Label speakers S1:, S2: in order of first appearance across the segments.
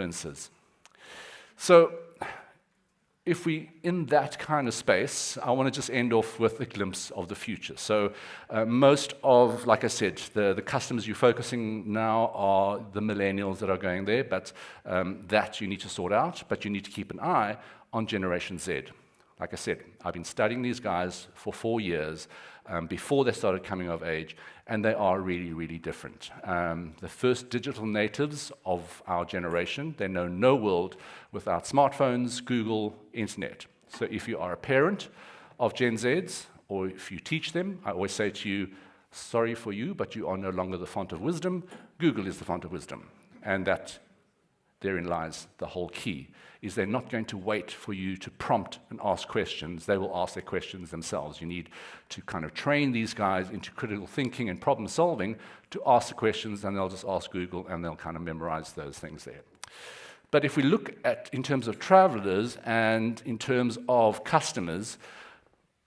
S1: influencers. So if we in that kind of space, I want to just end off with a glimpse of the future. So most of, like I said, the customers you're focusing now are the millennials that are going there, but that you need to sort out, but you need to keep an eye on Generation Z. Like I said, I've been studying these guys for 4 years before they started coming of age, and they are really, really different. The first digital natives of our generation, they know no world without smartphones, Google, internet. So if you are a parent of Gen Zs, or if you teach them, I always say to you, sorry for you, but you are no longer the font of wisdom. Google is the font of wisdom. And that therein lies the whole key, is they're not going to wait for you to prompt and ask questions. They will ask their questions themselves. You need to kind of train these guys into critical thinking and problem solving to ask the questions, and they'll just ask Google, and they'll kind of memorize those things there. But if we look at, in terms of travelers and in terms of customers,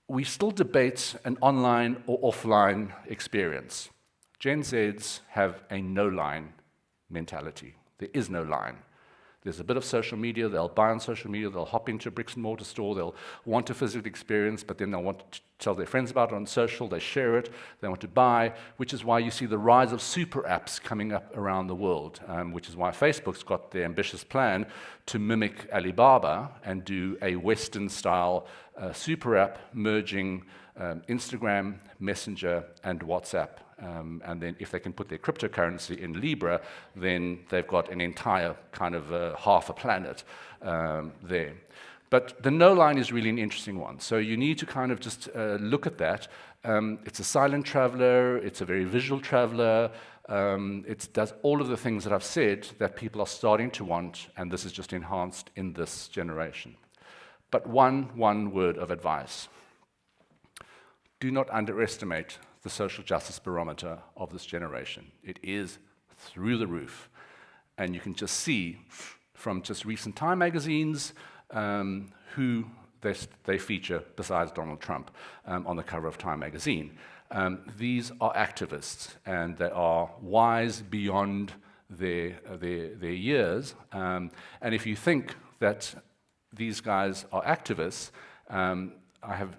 S1: we still debate an online or offline experience. Gen Zs have a no-line mentality. There is no line. There's a bit of social media, they'll buy on social media, they'll hop into a bricks and mortar store, they'll want a physical experience, but then they'll want to tell their friends about it on social, they share it, they want to buy, which is why you see the rise of super apps coming up around the world, which is why Facebook's got the ambitious plan to mimic Alibaba and do a Western-style super app merging Instagram, Messenger, and WhatsApp. And then if they can put their cryptocurrency in Libra, then they've got an entire kind of half a planet there. But the no line is really an interesting one. So you need to kind of just look at that. It's a silent traveler, it's a very visual traveler, it does all of the things that I've said that people are starting to want, and this is just enhanced in this generation. But one word of advice. Do not underestimate the social justice barometer of this generation. It is through the roof. And you can just see from just recent Time magazines who they feature besides Donald Trump on the cover of Time magazine. These are activists, and they are wise beyond their years. And if you think that these guys are activists, I have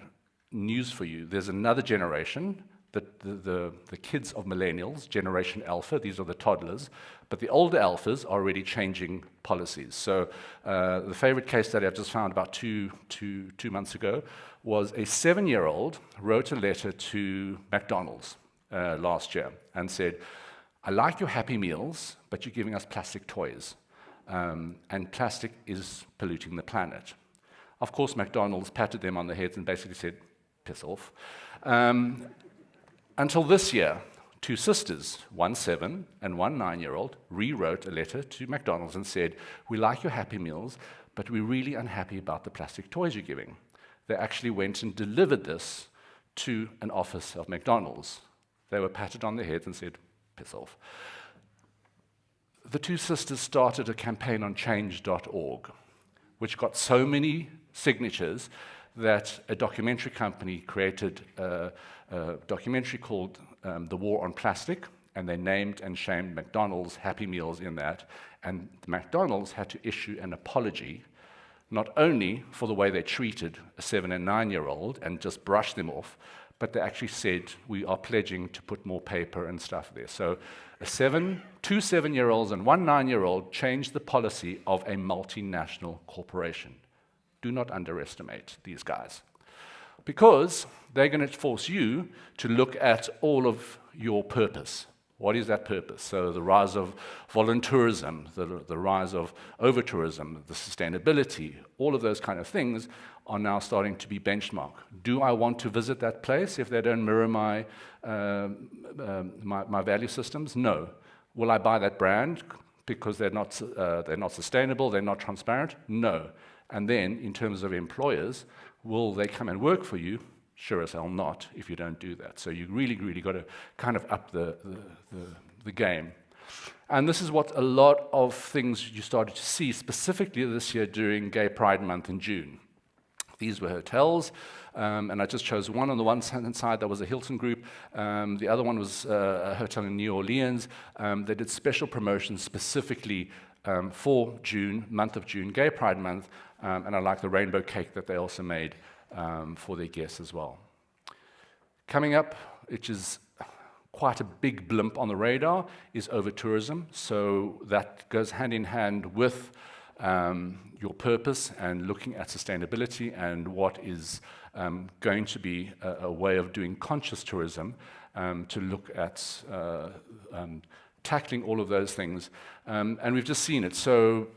S1: news for you. There's another generation, the kids of millennials, Generation Alpha, these are the toddlers, but the older alphas are already changing policies. So the favorite case study I've just found about two months ago was a 7-year-old wrote a letter to McDonald's last year and said, I like your Happy Meals, but you're giving us plastic toys, and plastic is polluting the planet. Of course, McDonald's patted them on the heads and basically said, piss off. Until this year, 2 sisters, one 7 and one 9-year-old, rewrote a letter to McDonald's and said, we like your Happy Meals, but we're really unhappy about the plastic toys you're giving. They actually went and delivered this to an office of McDonald's. They were patted on the heads and said, piss off. The 2 sisters started a campaign on change.org, which got so many signatures that a documentary company created a documentary called The War on Plastic, and they named and shamed McDonald's Happy Meals in that, and McDonald's had to issue an apology, not only for the way they treated a 7 and 9-year-old and just brushed them off, but they actually said, we are pledging to put more paper and stuff there. So 2 7-year-olds and one 9-year-old changed the policy of a multinational corporation. Do not underestimate these guys, because they're going to force you to look at all of your purpose. What is that purpose? So the rise of volunteerism, the rise of over-tourism, the sustainability, all of those kind of things are now starting to be benchmarked. Do I want to visit that place if they don't mirror my value systems? No. Will I buy that brand because they're not sustainable, they're not transparent? No. And then, in terms of employers, will they come and work for you? Sure as hell not, if you don't do that. So you really, really got to kind of up the game. And this is what a lot of things you started to see, specifically this year during Gay Pride Month in June. These were hotels, and I just chose one on the one side. That was a Hilton group. The other one was a hotel in New Orleans. They did special promotions specifically for June, month of June, Gay Pride Month, and I like the rainbow cake that they also made for their guests as well. Coming up, which is quite a big blimp on the radar, is over-tourism. So that goes hand in hand with your purpose and looking at sustainability and what is going to be a way of doing conscious tourism to look at tackling all of those things. And we've just seen it. So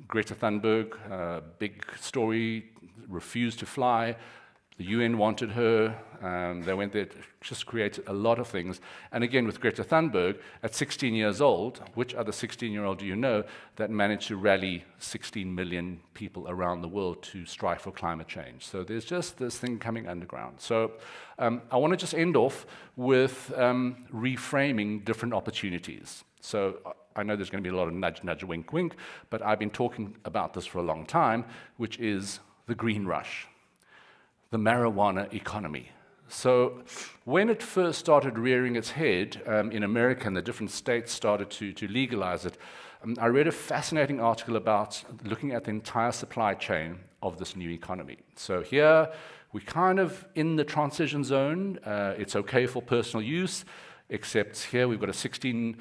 S1: Greta Thunberg, big story, refused to fly. The UN wanted her. They went there to just create a lot of things. And again, with Greta Thunberg, at 16 years old, which other 16-year-old do you know that managed to rally 16 million people around the world to strive for climate change? So there's just this thing coming underground. So I want to just end off with reframing different opportunities. So I know there's going to be a lot of nudge, nudge, wink, wink, but I've been talking about this for a long time, which is the green rush, the marijuana economy. So when it first started rearing its head in America and the different states started to legalize it, I read a fascinating article about looking at the entire supply chain of this new economy. So here, we're kind of in the transition zone. It's okay for personal use, except here we've got a 60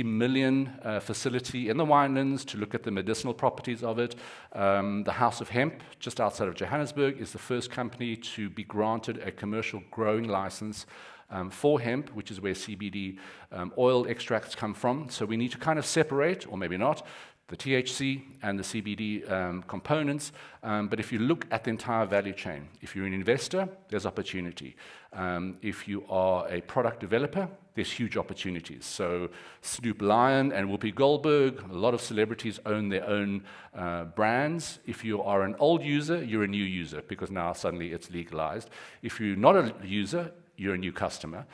S1: million facility in the winelands to look at the medicinal properties of it. The House of Hemp, just outside of Johannesburg, is the first company to be granted a commercial growing license for hemp, which is where CBD oil extracts come from. So we need to kind of separate, or maybe not, the THC and the CBD components. But if you look at the entire value chain, if you're an investor, there's opportunity. If you are a product developer, there's huge opportunities. So Snoop Lion and Whoopi Goldberg, a lot of celebrities own their own brands. If you are an old user, you're a new user because now suddenly it's legalized. If you're not a user, you're a new customer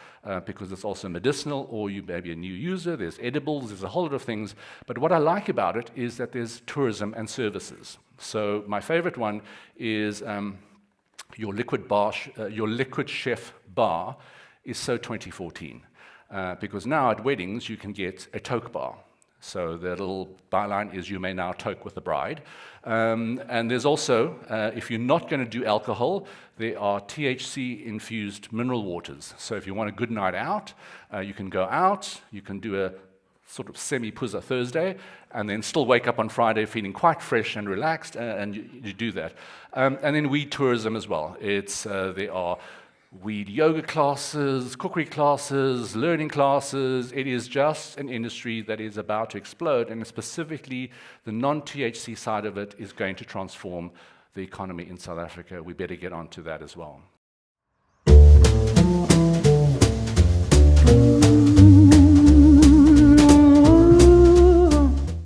S1: because it's also medicinal, or you may be a new user. There's edibles, there's a whole lot of things. But what I like about it is that there's tourism and services. So my favorite one is your liquid chef bar is so 2014 because now at weddings you can get a toke bar. So the little byline is you may now toke with the bride. And there's also, if you're not going to do alcohol, there are THC-infused mineral waters. So if you want a good night out, you can go out, you can do a sort of semi-puzza Thursday, and then still wake up on Friday feeling quite fresh and relaxed, and you do that. And then weed tourism as well. There are weed yoga classes, cookery classes, learning classes. It is just an industry that is about to explode, and specifically the non-THC side of it is going to transform the economy in South Africa. We better get onto that as well.